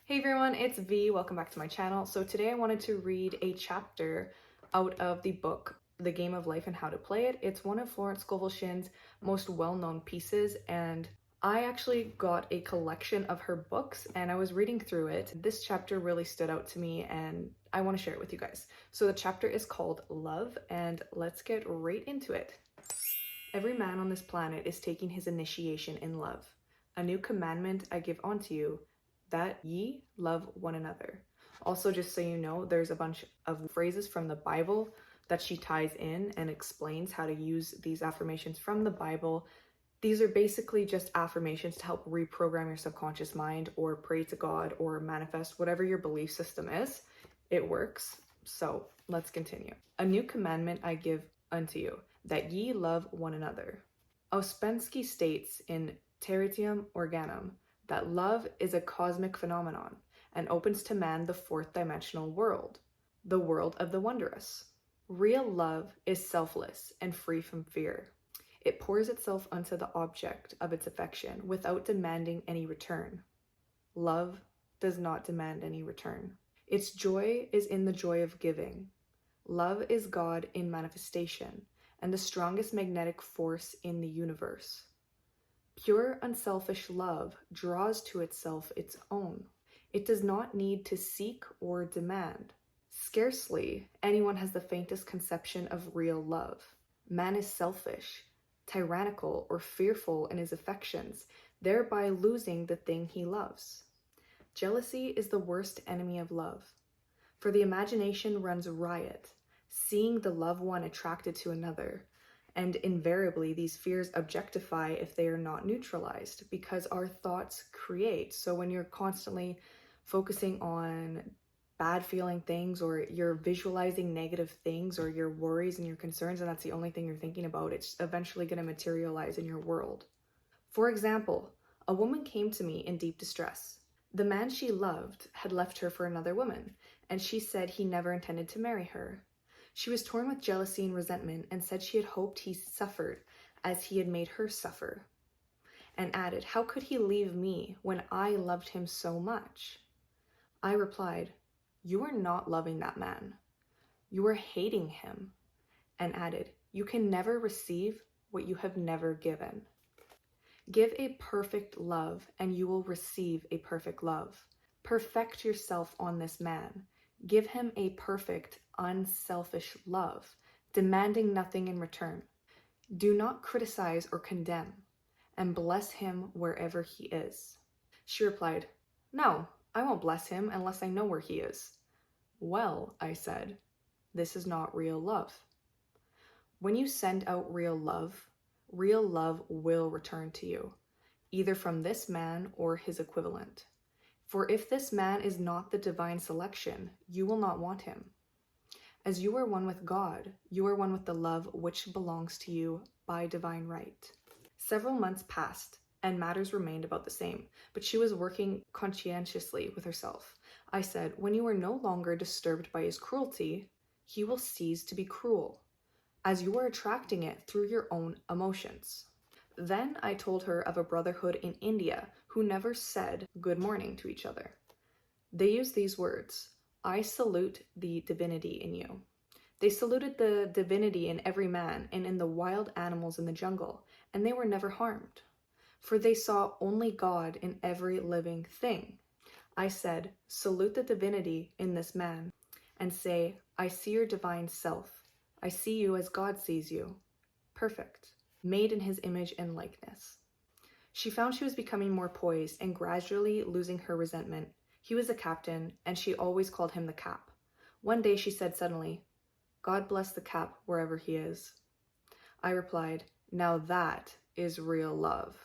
Hey everyone, it's V. Welcome back to my channel. So today I wanted to read a chapter out of the book, The Game of Life and How to Play It. It's one of Florence Scovel Shinn's most well-known pieces, and I actually got a collection of her books and I was reading through it. This chapter really stood out to me and I want to share it with you guys. So the chapter is called Love, and let's get right into it. Every man on this planet is taking his initiation in love. A new commandment I give unto you, that ye love one another. Also, just so you know, there's a bunch of phrases from the Bible that she ties in and explains how to use these affirmations from the Bible. These are basically just affirmations to help reprogram your subconscious mind or pray to God or manifest whatever your belief system is. It works. So let's continue. A new commandment I give unto you, that ye love one another. Ouspensky states in Tertium Organum that love is a cosmic phenomenon and opens to man the fourth dimensional world, the world of the wondrous. Real love is selfless and free from fear. It pours itself unto the object of its affection without demanding any return. Love does not demand any return. Its joy is in the joy of giving. Love is God in manifestation and the strongest magnetic force in the universe. Pure, unselfish love draws to itself its own. It does not need to seek or demand. Scarcely anyone has the faintest conception of real love. Man is selfish, tyrannical, or fearful in his affections, thereby losing the thing he loves. Jealousy is the worst enemy of love, for the imagination runs riot, seeing the loved one attracted to another. And invariably, these fears objectify if they are not neutralized, because our thoughts create. So when you're constantly focusing on bad feeling things, or you're visualizing negative things, or your worries and your concerns, and that's the only thing you're thinking about, it's eventually going to materialize in your world. For example, a woman came to me in deep distress. The man she loved had left her for another woman, and she said he never intended to marry her. She was torn with jealousy and resentment and said she had hoped he suffered as he had made her suffer, and added, how could he leave me when I loved him so much? I replied, you are not loving that man. You are hating him, and added, you can never receive what you have never given. Give a perfect love and you will receive a perfect love. Perfect yourself on this man. Give him a perfect, unselfish love, demanding nothing in return. Do not criticize or condemn, and bless him wherever he is. She replied, no, I won't bless him unless I know where he is. Well, I said, this is not real love. When you send out real love will return to you, either from this man or his equivalent. For if this man is not the divine selection, you will not want him. As you are one with God, you are one with the love which belongs to you by divine right. Several months passed, and matters remained about the same, but she was working conscientiously with herself. I said, when you are no longer disturbed by his cruelty, he will cease to be cruel, as you are attracting it through your own emotions. Then I told her of a brotherhood in India who never said good morning to each other. They used these words, I salute the divinity in you. They saluted the divinity in every man and in the wild animals in the jungle, and they were never harmed, for they saw only God in every living thing. I said, salute the divinity in this man, and say, I see your divine self. I see you as God sees you, perfect, made in his image and likeness. She found she was becoming more poised and gradually losing her resentment. He was a captain, and she always called him the Cap. One day she said suddenly, God bless the Cap wherever he is. I replied, now that is real love.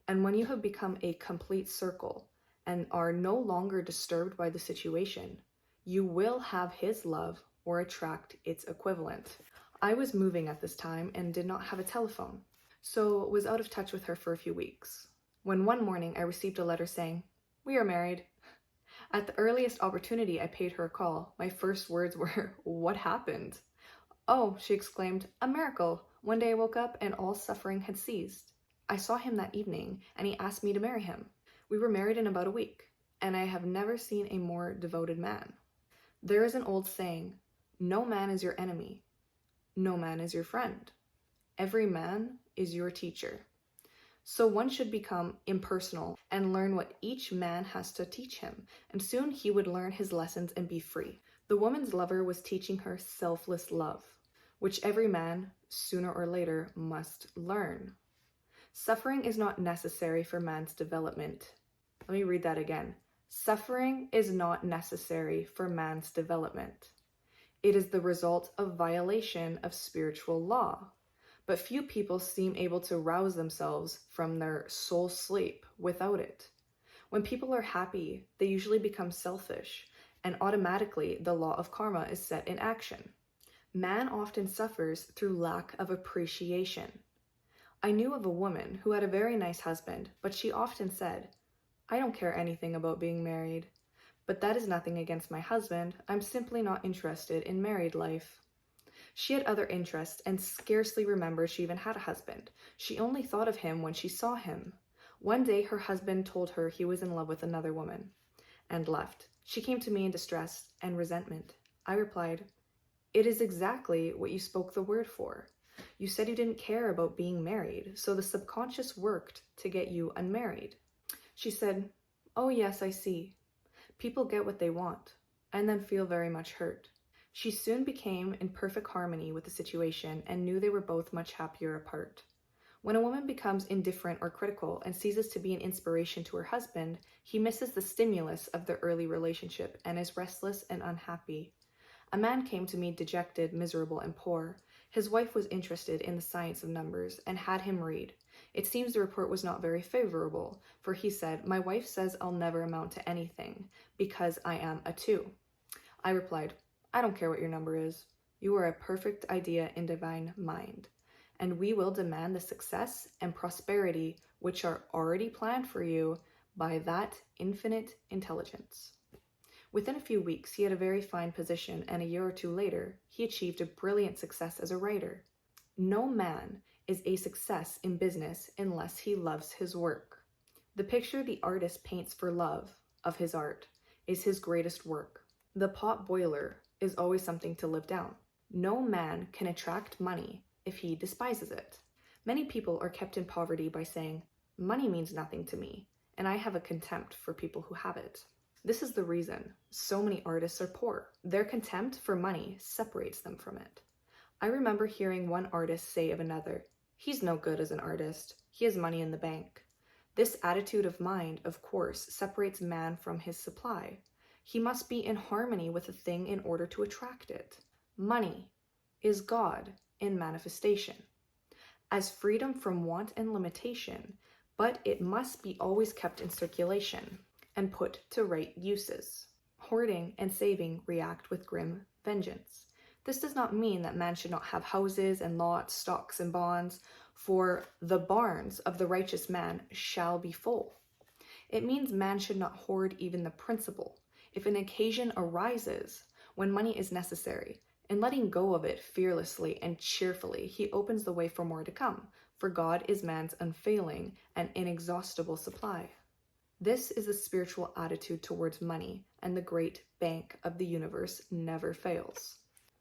And when you have become a complete circle and are no longer disturbed by the situation, you will have his love or attract its equivalent. I was moving at this time and did not have a telephone, so was out of touch with her for a few weeks. When one morning I received a letter saying, we are married. At the earliest opportunity, I paid her a call. My first words were, what happened? Oh, she exclaimed, a miracle. One day I woke up and all suffering had ceased. I saw him that evening and he asked me to marry him. We were married in about a week. and I have never seen a more devoted man. There is an old saying, no man is your enemy, no man is your friend. Every man is your teacher. So one should become impersonal and learn what each man has to teach him, and soon he would learn his lessons and be free. The woman's lover was teaching her selfless love, which every man, sooner or later, must learn. Suffering is not necessary for man's development. Let me read that again. Suffering is not necessary for man's development. It is the result of violation of spiritual law. But few people seem able to rouse themselves from their soul sleep without it. When people are happy, they usually become selfish, and automatically the law of karma is set in action. Man often suffers through lack of appreciation. I knew of a woman who had a very nice husband, but she often said, I don't care anything about being married. But that is nothing against my husband. I'm simply not interested in married life. She had other interests and scarcely remembered she even had a husband. She only thought of him when she saw him. One day her husband told her he was in love with another woman and left. She came to me in distress and resentment. I replied, it is exactly what you spoke the word for. You said you didn't care about being married, so the subconscious worked to get you unmarried. She said, oh yes, I see. People get what they want and then feel very much hurt. She soon became in perfect harmony with the situation and knew they were both much happier apart. When a woman becomes indifferent or critical and ceases to be an inspiration to her husband, he misses the stimulus of their early relationship and is restless and unhappy. A man came to me dejected, miserable, and poor. His wife was interested in the science of numbers and had him read. It seems the report was not very favorable, for he said, my wife says I'll never amount to anything because I am a 2. I replied, I don't care what your number is. You are a perfect idea in divine mind, and we will demand the success and prosperity which are already planned for you by that infinite intelligence. Within a few weeks, he had a very fine position, and a year or two later, he achieved a brilliant success as a writer. No man is a success in business unless he loves his work. The picture the artist paints for love of his art is his greatest work. The pot boiler is always something to live down. No man can attract money if he despises it. Many people are kept in poverty by saying, money means nothing to me, and I have a contempt for people who have it. This is the reason so many artists are poor. Their contempt for money separates them from it. I remember hearing one artist say of another, he's no good as an artist. He has money in the bank. This attitude of mind, of course, separates man from his supply. He must be in harmony with a thing in order to attract it. Money is God in manifestation, as freedom from want and limitation, but it must be always kept in circulation and put to right uses. Hoarding and saving react with grim vengeance. This does not mean that man should not have houses and lots, stocks and bonds, for the barns of the righteous man shall be full. It means man should not hoard even the principal. If an occasion arises when money is necessary, in letting go of it fearlessly and cheerfully, he opens the way for more to come, for God is man's unfailing and inexhaustible supply. This is the spiritual attitude towards money, and the great bank of the universe never fails.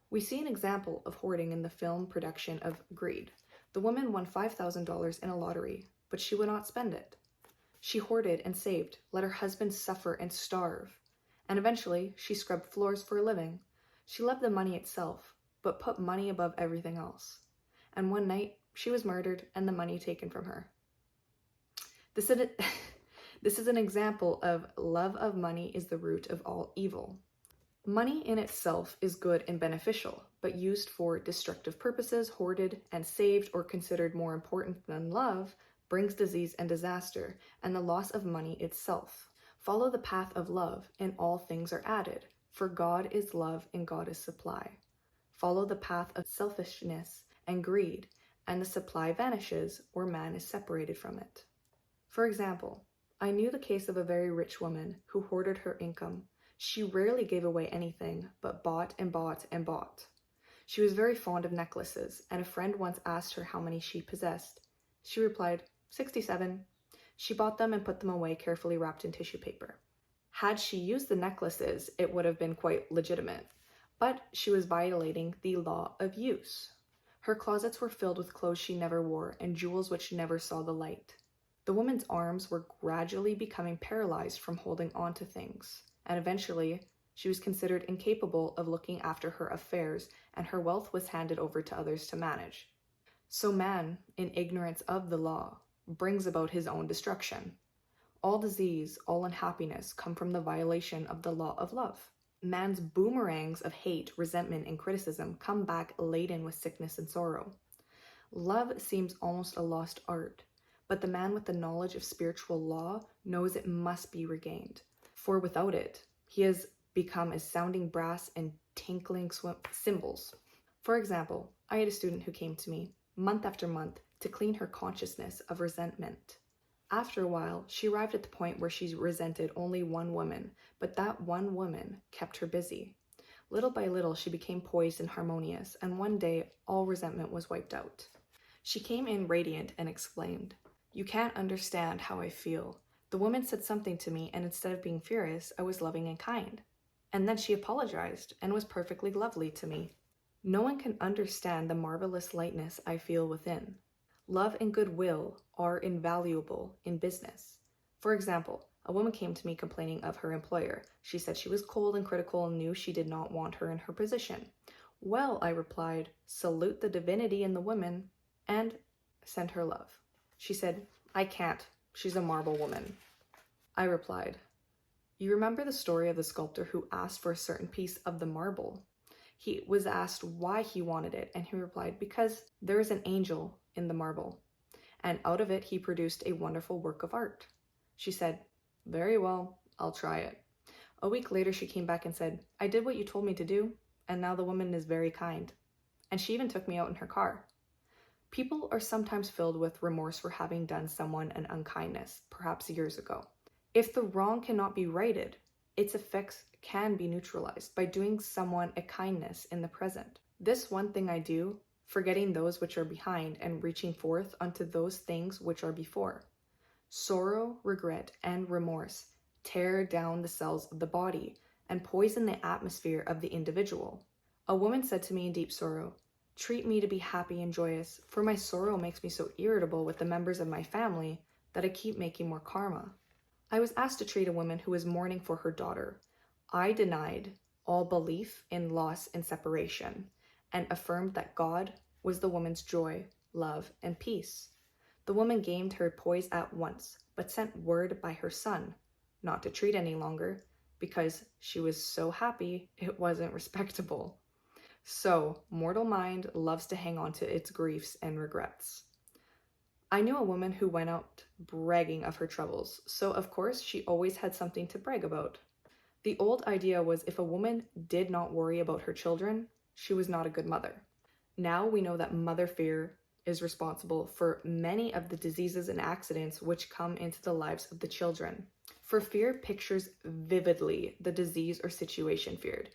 We see an example of hoarding in the film production of Greed. The woman won $5,000 in a lottery, but she would not spend it. She hoarded and saved, let her husband suffer and starve, and eventually she scrubbed floors for a living. She loved the money itself, but put money above everything else. And one night, she was murdered and the money taken from her. This is an example of love of money is the root of all evil. Money in itself is good and beneficial, but used for destructive purposes, hoarded and saved or considered more important than love, brings disease and disaster, and the loss of money itself. Follow the path of love, and all things are added, for God is love and God is supply. Follow the path of selfishness and greed, and the supply vanishes, or man is separated from it. For example, I knew the case of a very rich woman who hoarded her income. She rarely gave away anything, but bought and bought and bought. She was very fond of necklaces, and a friend once asked her how many she possessed. She replied, 67. She bought them and put them away carefully wrapped in tissue paper. Had she used the necklaces, it would have been quite legitimate, but she was violating the law of use. Her closets were filled with clothes she never wore and jewels which never saw the light. The woman's arms were gradually becoming paralyzed from holding on to things, and eventually she was considered incapable of looking after her affairs, and her wealth was handed over to others to manage. So man, in ignorance of the law, brings about his own destruction. All disease, all unhappiness come from the violation of the law of love. Man's boomerangs of hate, resentment, and criticism come back laden with sickness and sorrow. Love seems almost a lost art, but the man with the knowledge of spiritual law knows it must be regained, for without it, he has become as sounding brass and tinkling cymbals. For example, I had a student who came to me, month after month, to clean her consciousness of resentment. After a while, she arrived at the point where she resented only one woman, but that one woman kept her busy. Little by little, she became poised and harmonious, and one day, all resentment was wiped out. She came in radiant and exclaimed, "You can't understand how I feel. The woman said something to me, and instead of being furious, I was loving and kind. And then she apologized and was perfectly lovely to me. No one can understand the marvelous lightness I feel within. Love and goodwill are invaluable in business. For example, a woman came to me complaining of her employer. She said she was cold and critical and knew she did not want her in her position. Well, I replied, salute the divinity in the woman and send her love. She said, I can't. She's a marble woman. I replied, you remember the story of the sculptor who asked for a certain piece of the marble? He was asked why he wanted it, and he replied, because there is an angel in the marble, and out of it he produced a wonderful work of art. She said, very well, I'll try it. A week later she came back and said, I did what you told me to do, and now the woman is very kind. And she even took me out in her car. People are sometimes filled with remorse for having done someone an unkindness, perhaps years ago. If the wrong cannot be righted, its effects can be neutralized by doing someone a kindness in the present. This one thing I do, forgetting those which are behind and reaching forth unto those things which are before. Sorrow, regret, and remorse tear down the cells of the body and poison the atmosphere of the individual. A woman said to me in deep sorrow, treat me to be happy and joyous, for my sorrow makes me so irritable with the members of my family that I keep making more karma. I was asked to treat a woman who was mourning for her daughter. I denied all belief in loss and separation and affirmed that God was the woman's joy, love, and peace. The woman gained her poise at once, but sent word by her son not to treat any longer because she was so happy it wasn't respectable. So, mortal mind loves to hang on to its griefs and regrets. I knew a woman who went out bragging of her troubles, so of course she always had something to brag about. The old idea was if a woman did not worry about her children, she was not a good mother. Now we know that mother fear is responsible for many of the diseases and accidents which come into the lives of the children. For fear pictures vividly the disease or situation feared,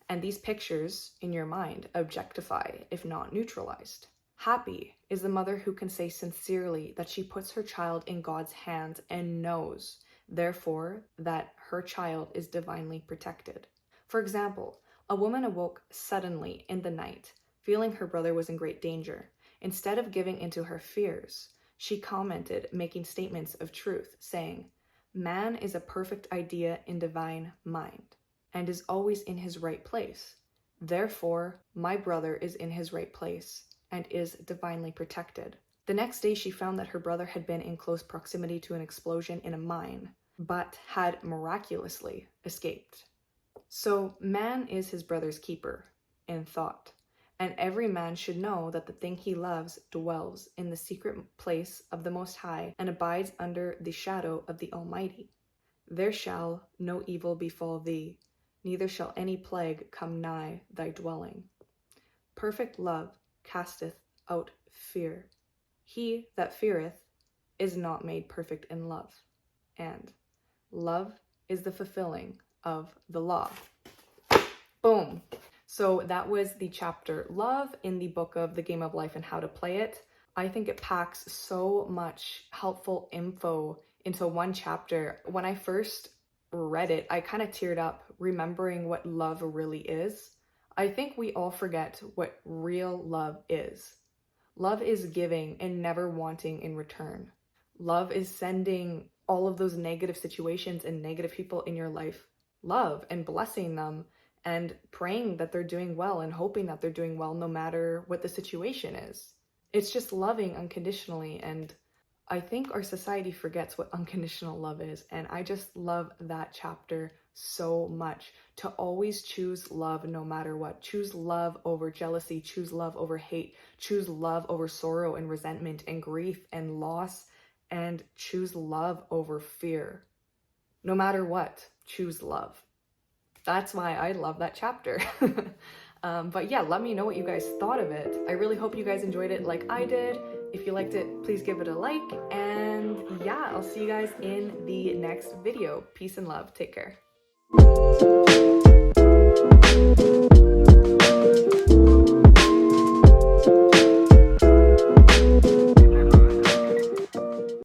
and these pictures in your mind objectify, if not neutralized. Happy is the mother who can say sincerely that she puts her child in God's hands and knows, therefore, that her child is divinely protected. For example, a woman awoke suddenly in the night, feeling her brother was in great danger. Instead of giving into her fears, she commented, making statements of truth, saying, man is a perfect idea in divine mind and is always in his right place. Therefore, my brother is in his right place and is divinely protected. The next day, she found that her brother had been in close proximity to an explosion in a mine, but had miraculously escaped. So, man is his brother's keeper in thought, and every man should know that the thing he loves dwells in the secret place of the Most High and abides under the shadow of the Almighty. There shall no evil befall thee, neither shall any plague come nigh thy dwelling. Perfect love casteth out fear. He that feareth is not made perfect in love, and love is the fulfilling of the law. Boom. So that was the chapter Love in the book of The Game of Life and How to Play It. I think it packs so much helpful info into one chapter. When I first read it, I kind of teared up remembering what love really is. I think we all forget what real love is. Love is giving and never wanting in return. Love is sending all of those negative situations and negative people in your life love and blessing them and praying that they're doing well and hoping that they're doing well no matter what the situation is. It's just loving unconditionally, and I think our society forgets what unconditional love is, and I just love that chapter so much. To always choose love no matter what. Choose love over jealousy, choose love over hate, choose love over sorrow and resentment and grief and loss, and choose love over fear. No matter what, choose love. That's why I love that chapter. But yeah, let me know what you guys thought of it. I really hope you guys enjoyed it like I did. If you liked it, please give it a like. And yeah, I'll see you guys in the next video. Peace and love. Take care.